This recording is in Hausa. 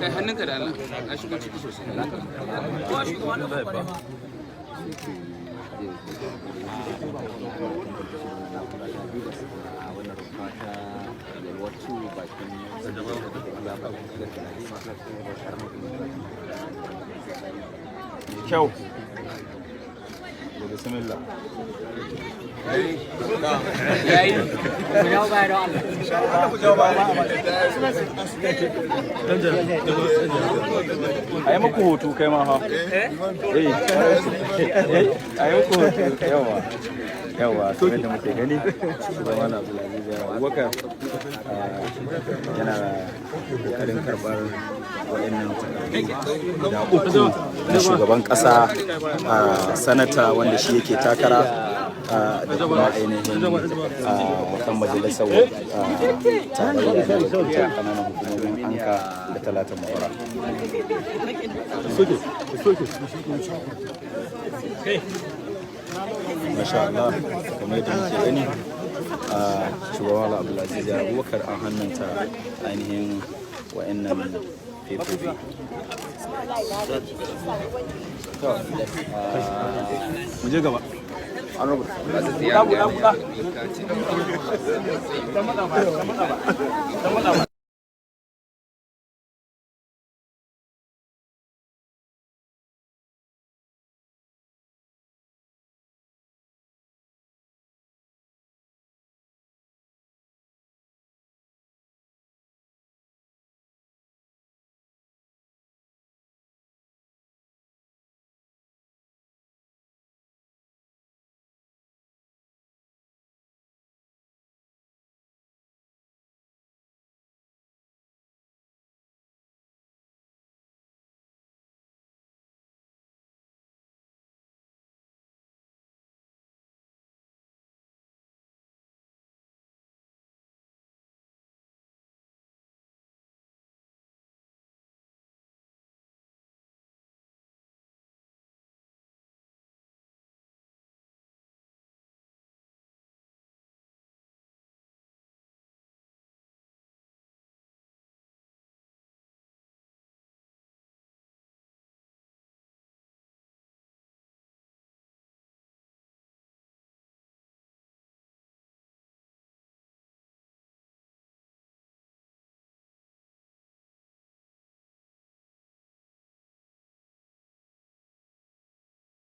kai hannunka da Allah a shigo ciki sosai kyau bismillah yayi ai muku hoto kai ma ha ai muku hoto yawa sai da muke gani shugaban Abdulaziz Abubakar yana kokarin karbar waɗannan guda uku na shugaban ƙasa, sanata wanda shi yake takara da kuma ainihin kan majalisar tarayya da ta kananan hukumomin anka da talatan mawara. Masha Allah, kamar yadda muke gani shugaban Abdulaziz Abubakar an hannunta ainihin wa'annan fefofi. Mu je gaba. Honorable.